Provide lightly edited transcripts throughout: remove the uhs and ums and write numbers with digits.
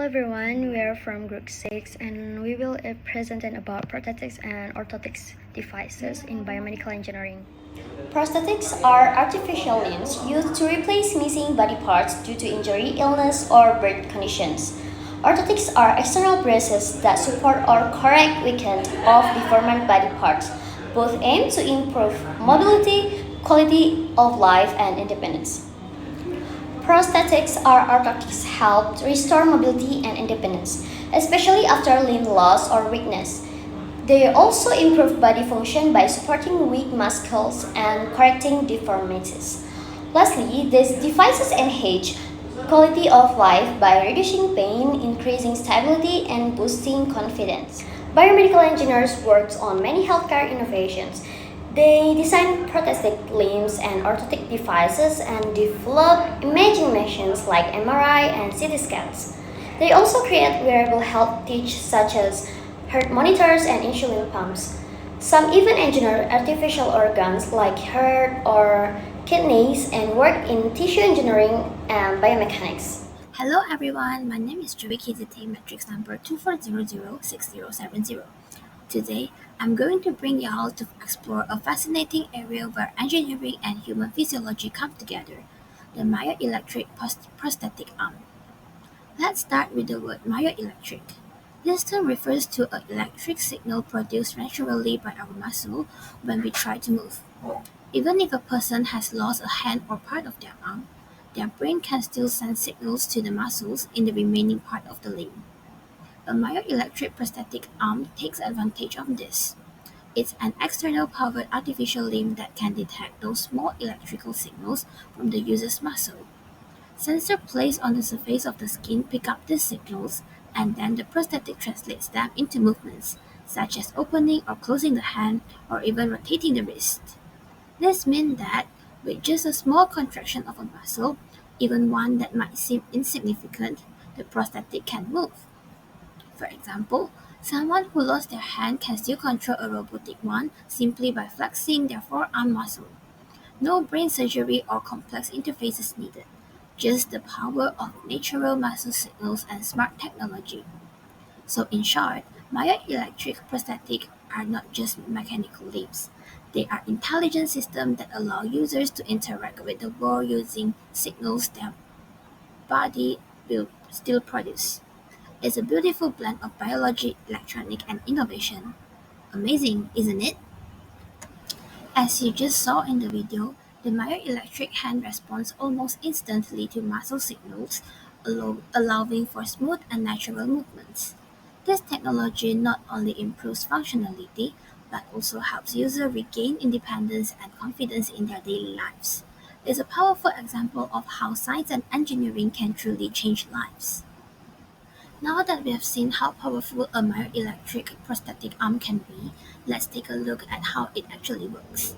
Hello everyone, we are from Group 6 and we will present about prosthetics and orthotics devices in biomedical engineering. Prosthetics are artificial limbs used to replace missing body parts due to injury, illness, or birth conditions. Orthotics are external braces that support or correct weakened or deformed body parts. Both aim to improve mobility, quality of life, and independence. Prosthetics or orthotics help restore mobility and independence, especially after limb loss or weakness. They also improve body function by supporting weak muscles and correcting deformities. Lastly, these devices enhance quality of life by reducing pain, increasing stability, and boosting confidence. Biomedical engineers work on many healthcare innovations. They design prosthetic limbs and orthotic devices and develop imaging machines like MRI and CT scans. They also create wearable health tech such as heart monitors and insulin pumps. Some even engineer artificial organs like heart or kidneys and work in tissue engineering and biomechanics. Hello everyone, my name is Joey KZT, matrix number 24006070. Today, I'm going to bring y'all to explore a fascinating area where engineering and human physiology come together, the myoelectric prosthetic arm. Let's start with the word myoelectric. This term refers to an electric signal produced naturally by our muscle when we try to move. Even if a person has lost a hand or part of their arm, their brain can still send signals to the muscles in the remaining part of the limb. A myoelectric prosthetic arm takes advantage of this. It's an external powered artificial limb that can detect those small electrical signals from the user's muscle. Sensors placed on the surface of the skin pick up these signals, and then the prosthetic translates them into movements, such as opening or closing the hand or even rotating the wrist. This means that with just a small contraction of a muscle, even one that might seem insignificant, the prosthetic can move. For example, someone who lost their hand can still control a robotic one simply by flexing their forearm muscle. No brain surgery or complex interfaces needed, just the power of natural muscle signals and smart technology. So in short, myoelectric prosthetics are not just mechanical limbs. They are intelligent systems that allow users to interact with the world using signals their body will still produce. It's a beautiful blend of biology, electronic, and innovation. Amazing, isn't it? As you just saw in the video, the myoelectric hand responds almost instantly to muscle signals, allowing for smooth and natural movements. This technology not only improves functionality, but also helps users regain independence and confidence in their daily lives. It's a powerful example of how science and engineering can truly change lives. Now that we have seen how powerful a myoelectric prosthetic arm can be, let's take a look at how it actually works.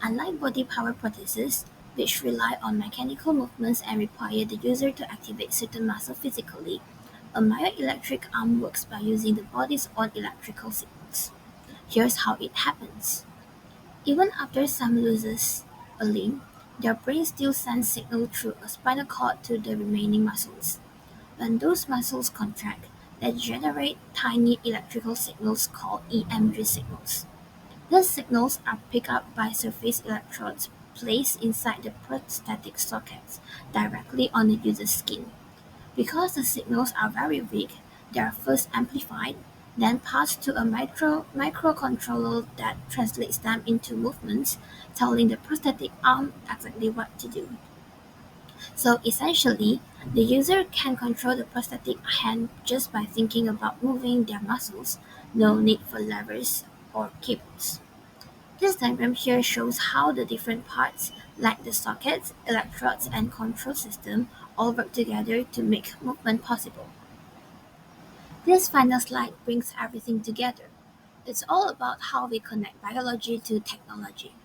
Unlike body-powered prostheses, which rely on mechanical movements and require the user to activate certain muscles physically, a myoelectric arm works by using the body's own electrical signals. Here's how it happens. Even after someone loses a limb, their brain still sends signals through a spinal cord to the remaining muscles. When those muscles contract, they generate tiny electrical signals called EMG signals. These signals are picked up by surface electrodes placed inside the prosthetic sockets directly on the user's skin. Because the signals are very weak, they are first amplified, then passed to a microcontroller that translates them into movements, telling the prosthetic arm exactly what to do. So essentially, the user can control the prosthetic hand just by thinking about moving their muscles, no need for levers or cables. This diagram here shows how the different parts, like the sockets, electrodes, and control system, all work together to make movement possible. This final slide brings everything together. It's all about how we connect biology to technology.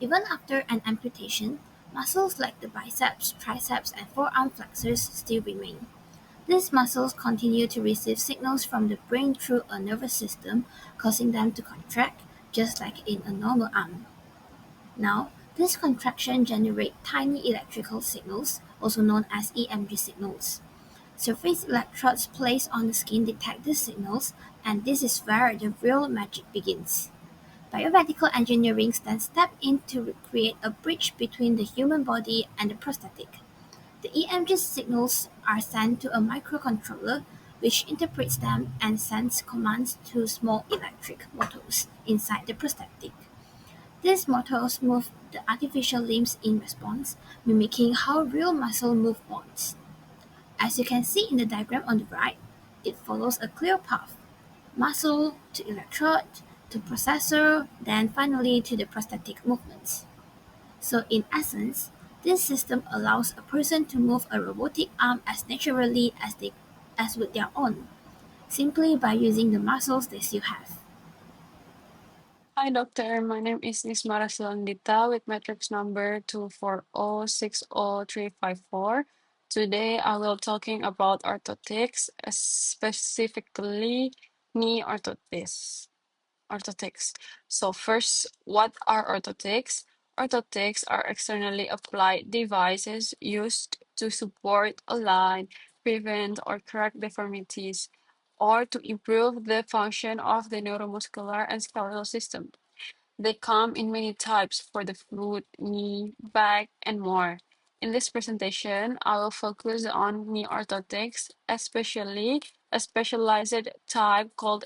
Even after an amputation, muscles like the biceps, triceps, and forearm flexors still remain. These muscles continue to receive signals from the brain through a nervous system, causing them to contract, just like in a normal arm. Now, this contraction generates tiny electrical signals, also known as EMG signals. Surface electrodes placed on the skin detect the signals, and this is where the real magic begins. Biomedical engineering then steps in to create a bridge between the human body and the prosthetic. The EMG signals are sent to a microcontroller, which interprets them and sends commands to small electric motors inside the prosthetic. These motors move the artificial limbs in response, mimicking how real muscle moves. As you can see in the diagram on the right, it follows a clear path: muscle to electrode to processor, then finally to the prosthetic movements. So in essence, this system allows a person to move a robotic arm as naturally as with their own, simply by using the muscles they still have. Hi, doctor. My name is NISMARA with matrix number 240600354. Today, I will talking about orthotics, specifically knee orthotics. So first, what are orthotics? Orthotics are externally applied devices used to support, align, prevent, or correct deformities, or to improve the function of the neuromuscular and skeletal system. They come in many types for the foot, knee, back, and more. In this presentation, I will focus on knee orthotics, especially a specialized type called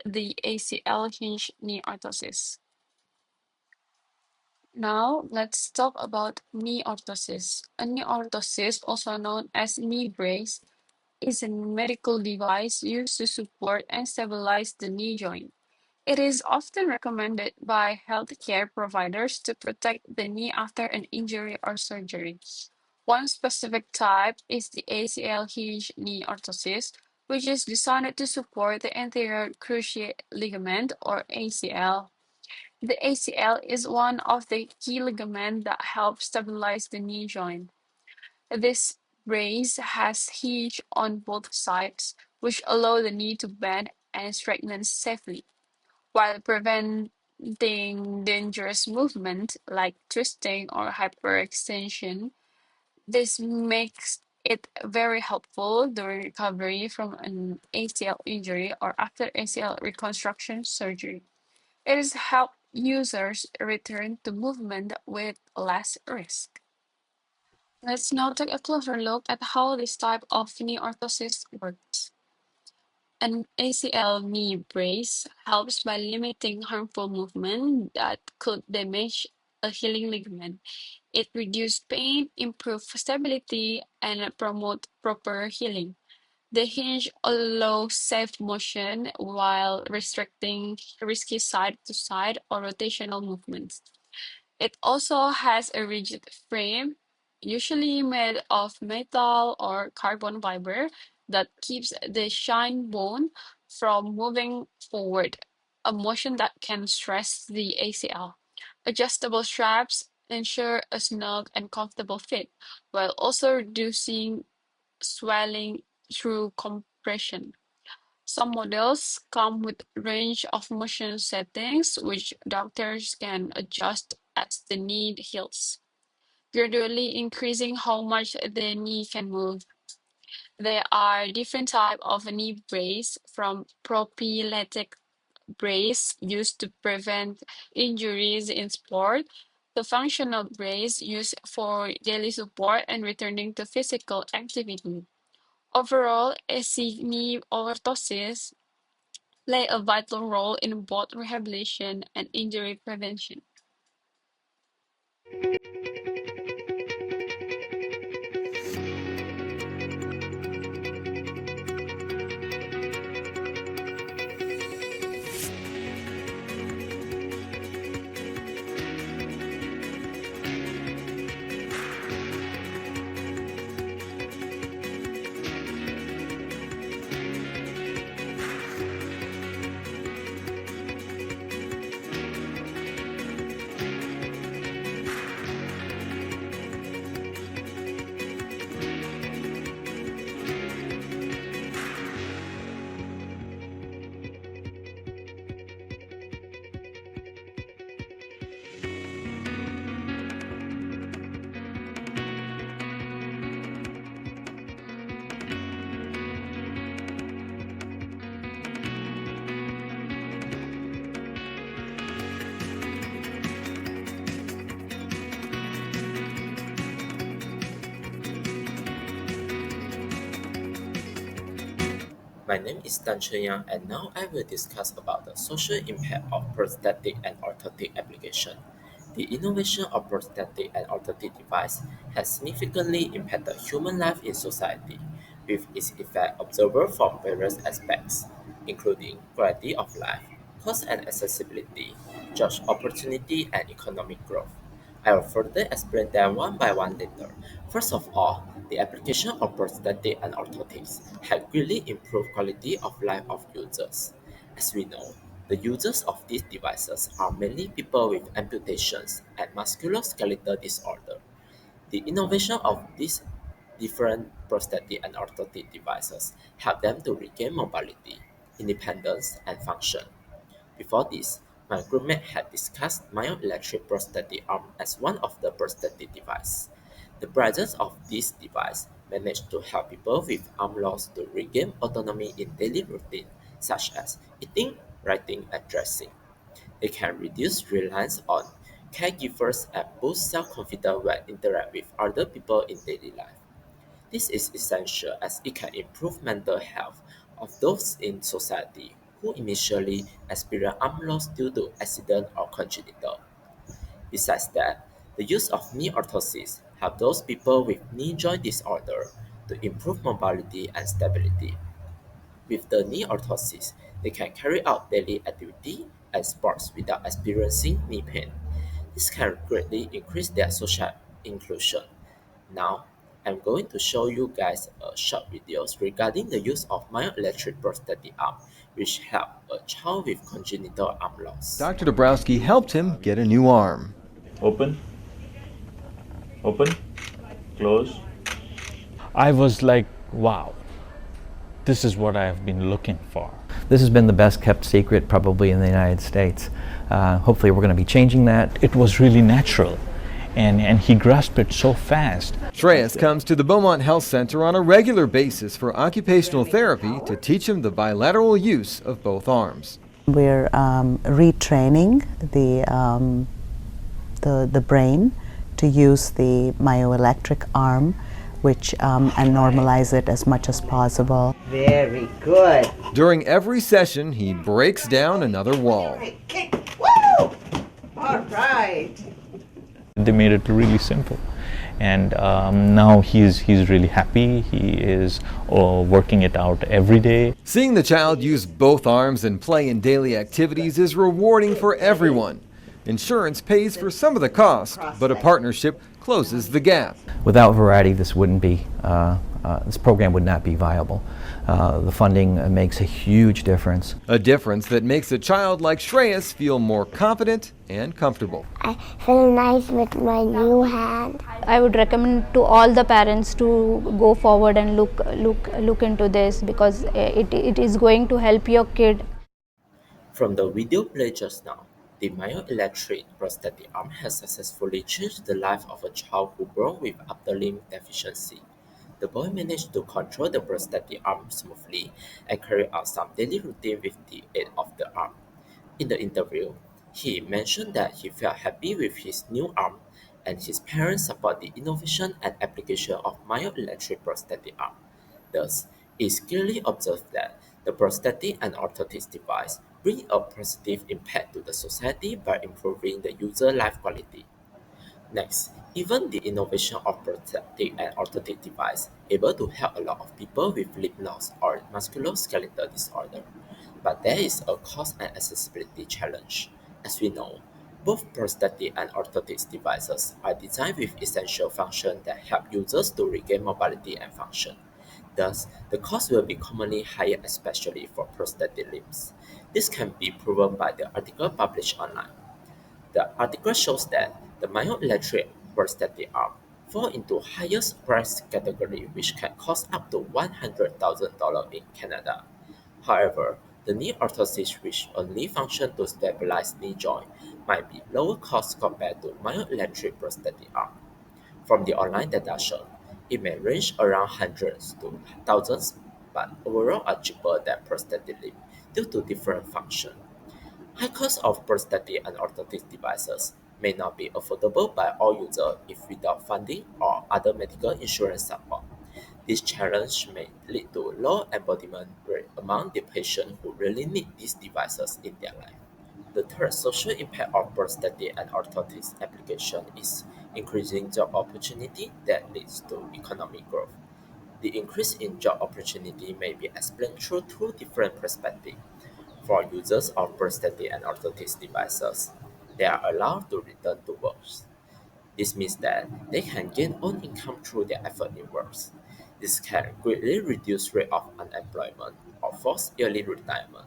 the ACL hinge knee orthosis. Now, let's talk about knee orthosis. A knee orthosis, also known as knee brace, is a medical device used to support and stabilize the knee joint. It is often recommended by healthcare providers to protect the knee after an injury or surgery. One specific type is the ACL hinge knee orthosis, which is designed to support the anterior cruciate ligament or ACL. The ACL is one of the key ligaments that help stabilize the knee joint. This brace has hinge on both sides, which allow the knee to bend and straighten safely, while preventing dangerous movement like twisting or hyperextension. This makes it very helpful during recovery from an ACL injury or after ACL reconstruction surgery. It has helped users return to movement with less risk. Let's now take a closer look at how this type of knee orthosis works. An ACL knee brace helps by limiting harmful movement that could damage a healing ligament. It reduces pain, improves stability, and promotes proper healing. The hinge allows safe motion while restricting risky side-to-side or rotational movements. It also has a rigid frame, usually made of metal or carbon fiber, that keeps the shin bone from moving forward, a motion that can stress the ACL. Adjustable straps ensure a snug and comfortable fit, while also reducing swelling through compression. Some models come with range of motion settings, which doctors can adjust as the need heals, gradually increasing how much the knee can move. There are different types of knee brace, from prophylactic brace used to prevent injuries in sport to functional brace used for daily support and returning to physical activity. Overall, AC knee orthosis play a vital role in both rehabilitation and injury prevention. My name is Tan Chun Yang, and now I will discuss about the social impact of prosthetic and orthotic application. The innovation of prosthetic and orthotic device has significantly impacted human life in society, with its effect observed from various aspects, including quality of life, cost and accessibility, job opportunity, and economic growth. I will further explain them one by one later. First of all, the application of prosthetic and orthotics has greatly improved quality of life of users. As we know, the users of these devices are mainly people with amputations and musculoskeletal disorder. The innovation of these different prosthetic and orthotic devices help them to regain mobility, independence, and function. Before this, my groupmate had discussed myoelectric prosthetic arm as one of the prosthetic devices. The presence of this device managed to help people with arm loss to regain autonomy in daily routine, such as eating, writing, and dressing. They can reduce reliance on caregivers and boost self-confidence when interact with other people in daily life. This is essential as it can improve mental health of those in society who initially experience arm loss due to accident or congenital. Besides that, the use of knee orthosis helps those people with knee joint disorder to improve mobility and stability. With the knee orthosis, they can carry out daily activity and sports without experiencing knee pain. This can greatly increase their social inclusion. Now, I'm going to show you guys a short videos regarding the use of myoelectric prosthetic arm, which help a child with congenital arm loss. Dr. Dabrowski helped him get a new arm. Open, open, close. I was like, wow, this is what I've been looking for. This has been the best kept secret probably in the United States. Hopefully we're going to be changing that. It was really natural, and he grasped it so fast. Shreyas comes to the Beaumont Health Center on a regular basis for occupational therapy to teach him the bilateral use of both arms. We're retraining the brain to use the myoelectric arm, which and normalize it as much as possible. Very good. During every session, he breaks down another wall. Kick. Woo! All right. They made it really simple, and now he's really happy. He is working it out every day. Seeing the child use both arms and play in daily activities is rewarding for everyone. Insurance pays for some of the cost, but a partnership closes the gap. Without variety, this wouldn't be, this program would not be viable. The funding makes a huge difference. A difference that makes a child like Shreyas feel more confident and comfortable. I feel nice with my new hand. I would recommend to all the parents to go forward and look into this, because it is going to help your kid. From the video played just now, the myoelectric prosthetic arm has successfully changed the life of a child who born with upper limb deficiency. The boy managed to control the prosthetic arm smoothly and carry out some daily routine with the aid of the arm. In the interview, he mentioned that he felt happy with his new arm, and his parents support the innovation and application of myoelectric prosthetic arm. Thus, it is clearly observed that the prosthetic and orthotics device bring a positive impact to the society by improving the user life quality. Next, even the innovation of prosthetic and orthotic device able to help a lot of people with limb loss or musculoskeletal disorder. But there is a cost and accessibility challenge. As we know, both prosthetic and orthotics devices are designed with essential functions that help users to regain mobility and function. Thus, the cost will be commonly higher, especially for prosthetic limbs. This can be proven by the article published online. The article shows that the myoelectric prosthetic arm fall into highest price category, which can cost up to $100,000 in Canada. However, the knee orthosis, which only function to stabilize knee joint, might be lower cost compared to myoelectric prosthetic arm. From the online data shown, it may range around hundreds to thousands, but overall are cheaper than prosthetic limb due to different function. High cost of prosthetic and orthotic devices may not be affordable by all users if without funding or other medical insurance support. This challenge may lead to low embodiment rate among the patients who really need these devices in their life. The third social impact of prosthetic and orthotics application is increasing job opportunity that leads to economic growth. The increase in job opportunity may be explained through two different perspectives. For users of prosthetic and orthotics devices, they are allowed to return to work. This means that they can gain own income through their effort in work. This can greatly reduce rate of unemployment or force early retirement.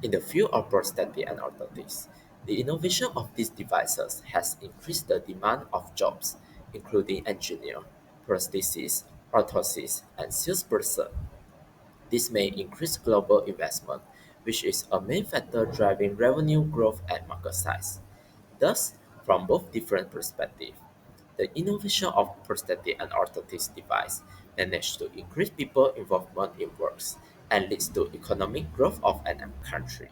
In the field of prosthetic and orthotics, the innovation of these devices has increased the demand of jobs, including engineer, prosthetists, orthosists, and salesperson. This may increase global investment, which is a main factor driving revenue growth and market size. Thus, from both different perspectives, the innovation of prosthetic and orthotics device managed to increase people involvement in works and leads to economic growth of an country.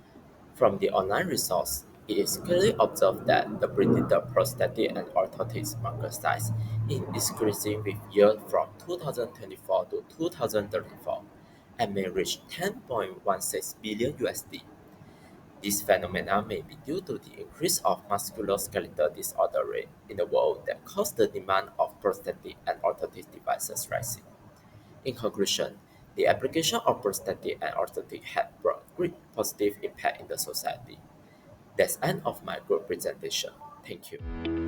From the online resource, it is clearly observed that the predicted prosthetic and orthotics market size is increasing with year from 2024 to 2034 and may reach 10.16 billion USD. This phenomenon may be due to the increase of musculoskeletal disorder rate in the world that caused the demand of prosthetic and orthotic devices rising. In conclusion, the application of prosthetic and orthotic had brought great positive impact in the society. That's end of my group presentation. Thank you.